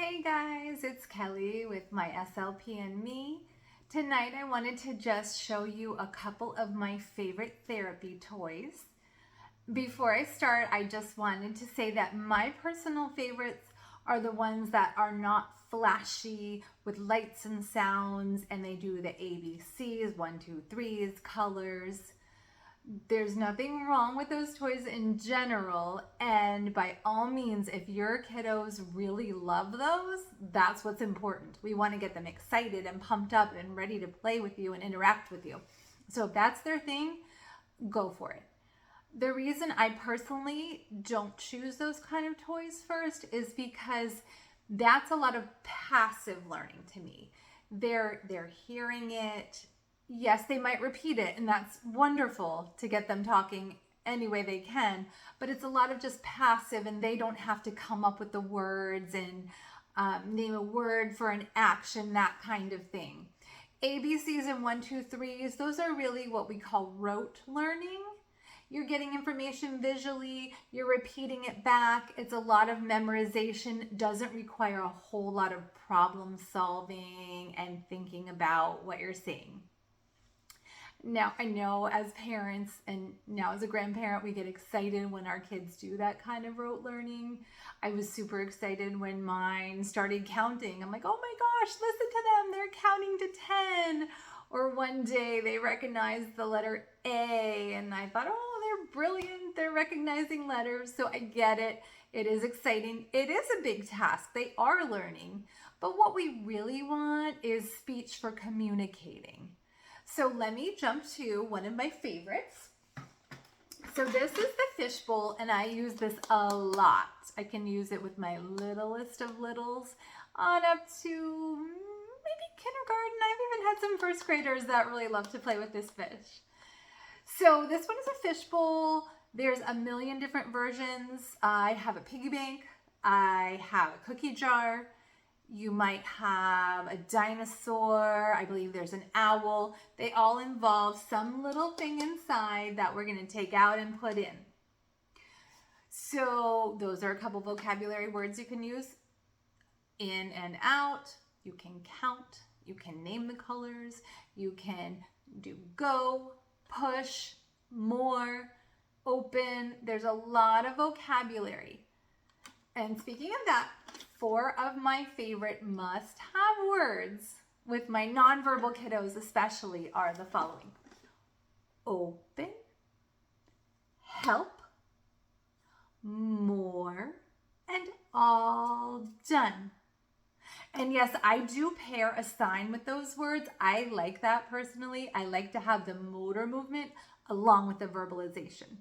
Hey guys, it's Kelly with my SLP and me. Tonight I wanted to just show you a couple of my favorite therapy toys. Before I start, I just wanted to say that my personal favorites are the ones that are not flashy with lights and sounds, and they do the ABCs, 1, 2, 3s, colors. There's nothing wrong with those toys in general, and by all means, if your kiddos really love those, that's what's important. We want to get them excited and pumped up and ready to play with you and interact with you. So if that's their thing, go for it. The reason I personally don't choose those kind of toys first is because that's a lot of passive learning to me. They're hearing it. Yes, they might repeat it, and that's wonderful to get them talking any way they can, but it's a lot of just passive, and they don't have to come up with the words and name a word for an action, that kind of thing. ABCs and 1, 2, 3s, those are really what we call rote learning. You're getting information visually, you're repeating it back. It's a lot of memorization, doesn't require a whole lot of problem solving and thinking about what you're saying. Now, I know as parents and now as a grandparent, we get excited when our kids do that kind of rote learning. I was super excited when mine started counting. I'm like, oh my gosh, listen to them. They're counting to 10. Or one day they recognized the letter A, and I thought, oh, they're brilliant. They're recognizing letters. So I get it. It is exciting. It is a big task. They are learning. But what we really want is speech for communicating. So let me jump to one of my favorites. So this is the fishbowl, and I use this a lot. I can use it with my littlest of littles on up to maybe kindergarten. I've even had some first graders that really love to play with this fish. So this one is a fishbowl. There's a million different versions. I have a piggy bank. I have a cookie jar. You might have a dinosaur. I believe there's an owl. They all involve some little thing inside that we're going to take out and put in. So those are a couple vocabulary words you can use. In and out. You can count. You can name the colors. You can do go, push, more, open. There's a lot of vocabulary. And speaking of that, 4 of my favorite must-have words with my nonverbal kiddos especially are the following: open, help, more, and all done. And yes, I do pair a sign with those words. I like that personally. I like to have the motor movement along with the verbalization.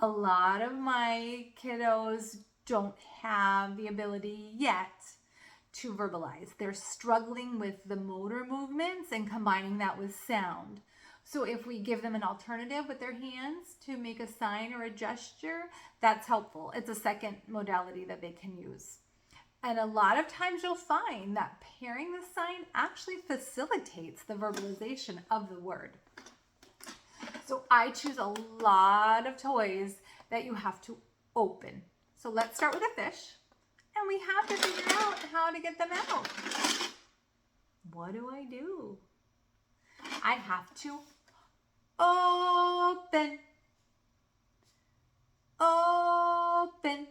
A lot of my kiddos don't have the ability yet to verbalize. They're struggling with the motor movements and combining that with sound. So if we give them an alternative with their hands to make a sign or a gesture, that's helpful. It's a second modality that they can use. And a lot of times you'll find that pairing the sign actually facilitates the verbalization of the word. So I choose a lot of toys that you have to open. So let's start with a fish, and we have to figure out how to get them out. What do? I have to open, open.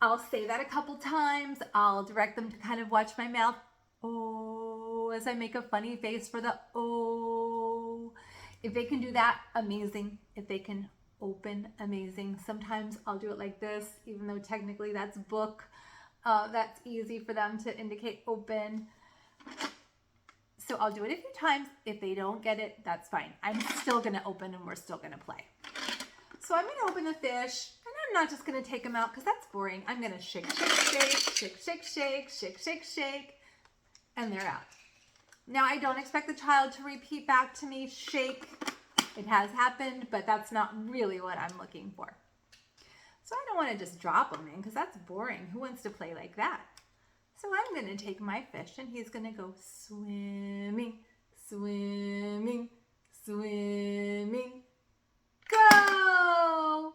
I'll say that a couple times. I'll direct them to kind of watch my mouth, oh, as I make a funny face for the oh. If they can do that, amazing. If they can open, amazing. Sometimes I'll do it like this, even though technically that's book. That's easy for them to indicate open. So I'll do it a few times. If they don't get it, that's fine. I'm still gonna open and we're still gonna play. So I'm gonna open the fish, and I'm not just gonna take them out because that's boring. I'm gonna shake, shake, shake, shake, shake, shake, shake, shake, shake, and they're out. Now I don't expect the child to repeat back to me, shake. It has happened, but that's not really what I'm looking for. So I don't want to just drop them in because that's boring. Who wants to play like that? So I'm going to take my fish, and he's going to go swimming, swimming, swimming, go!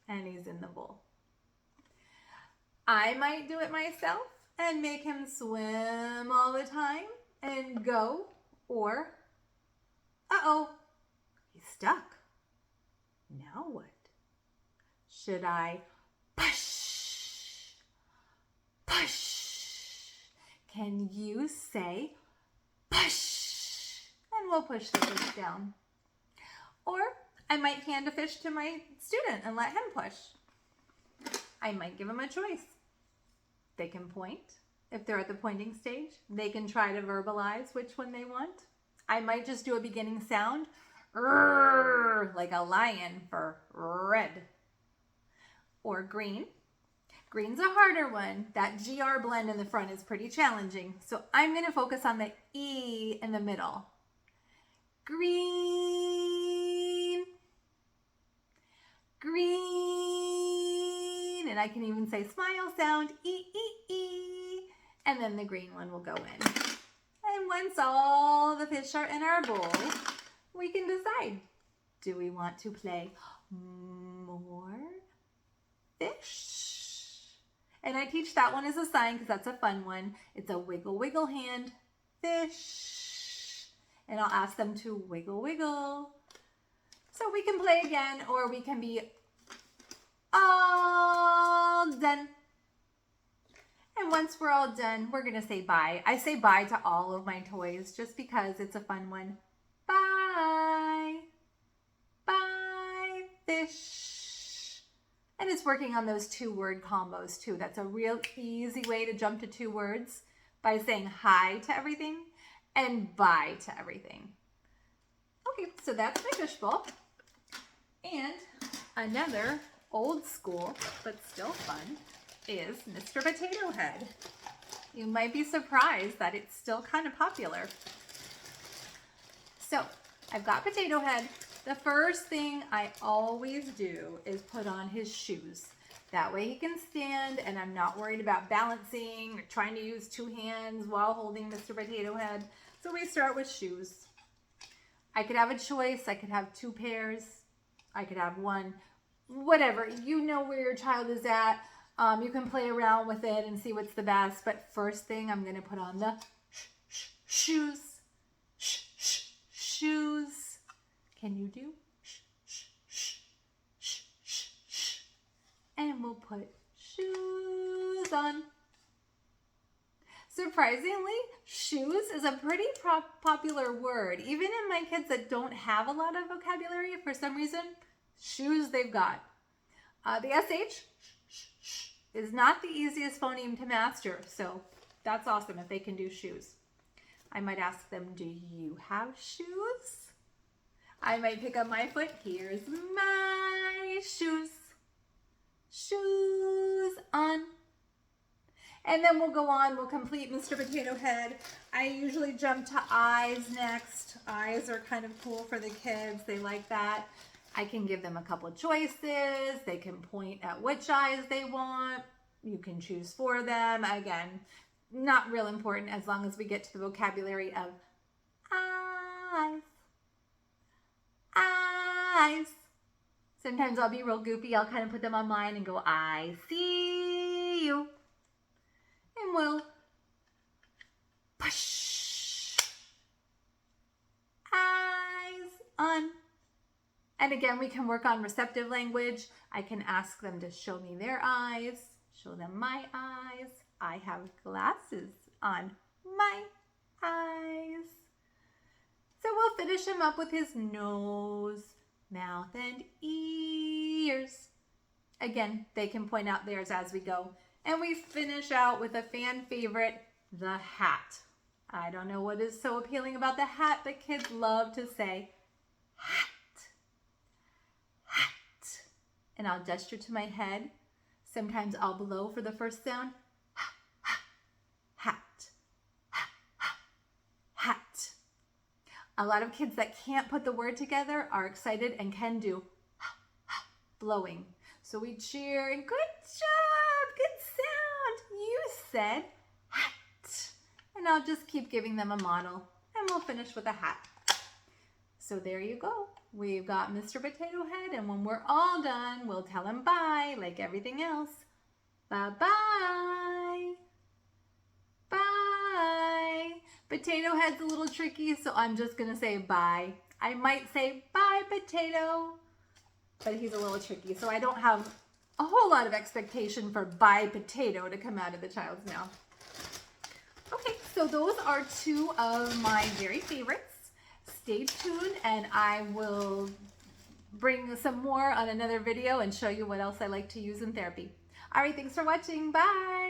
And he's in the bowl. I might do it myself, and make him swim all the time and go, or, uh-oh, he's stuck. Now what? Should I push? Push. Can you say push? And we'll push the fish down. Or I might hand a fish to my student and let him push. I might give him a choice. They can point. If they're at the pointing stage, they can try to verbalize which one they want. I might just do a beginning sound, like a lion for red. Or green. Green's a harder one. That GR blend in the front is pretty challenging. So I'm going to focus on the E in the middle. Green. Green. And I can even say smile sound, E, E, E. And then the green one will go in. And once all the fish are in our bowl, we can decide, do we want to play more fish? And I teach that one as a sign because that's a fun one. It's a wiggle, wiggle hand, fish. And I'll ask them to wiggle, wiggle. So we can play again, or we can be all done. And once we're all done, we're gonna say bye. I say bye to all of my toys just because it's a fun one. Bye. Bye, fish. And it's working on those 2-word combos too. That's a real easy way to jump to 2 words by saying hi to everything and bye to everything. Okay, so that's my fishbowl. And another old school, but still fun, is Mr. Potato Head. You might be surprised that it's still kind of popular. So I've got Potato Head. The first thing I always do is put on his shoes. That way he can stand and I'm not worried about balancing or trying to use 2 hands while holding Mr. Potato Head. So we start with shoes. I could have a choice. I could have 2 pairs. I could have 1. Whatever. You know where your child is at. You can play around with it and see what's the best. But first thing, I'm going to put on the shoes. Shoes. Can you do? And we'll put shoes on. Surprisingly, shoes is a pretty popular word. Even in my kids that don't have a lot of vocabulary, for some reason, shoes they've got. The SH is not the easiest phoneme to master, so that's awesome if they can do shoes. I might ask them, do you have shoes? I might pick up my foot. Here's my shoes. Shoes on. And then we'll go on. We'll complete Mr. Potato Head. I usually jump to eyes next. Eyes are kind of cool for the kids. They like that. I can give them a couple choices. They can point at which eyes they want. You can choose for them. Again, not real important as long as we get to the vocabulary of eyes. Eyes. Sometimes I'll be real goofy. I'll kind of put them on mine and go, I see you. And we'll push. Eyes on. And again, we can work on receptive language. I can ask them to show me their eyes, show them my eyes. I have glasses on my eyes. So we'll finish him up with his nose, mouth, and ears. Again, they can point out theirs as we go. And we finish out with a fan favorite, the hat. I don't know what is so appealing about the hat, but kids love to say hat. Hat. And I'll gesture to my head. Sometimes I'll blow for the first sound. Hat. Hat. A lot of kids that can't put the word together are excited and can do blowing. So we cheer and good job, good sound. You said hat. And I'll just keep giving them a model and we'll finish with a hat. So there you go. We've got Mr. Potato Head, and when we're all done, we'll tell him bye like everything else. Bye-bye. Potato Head's a little tricky, so I'm just gonna say bye. I might say bye, Potato, but he's a little tricky, so I don't have a whole lot of expectation for bye, Potato to come out of the child's mouth. Okay, so those are two of my very favorites. Stay tuned and I will bring some more on another video and show you what else I like to use in therapy. All right, thanks for watching. Bye.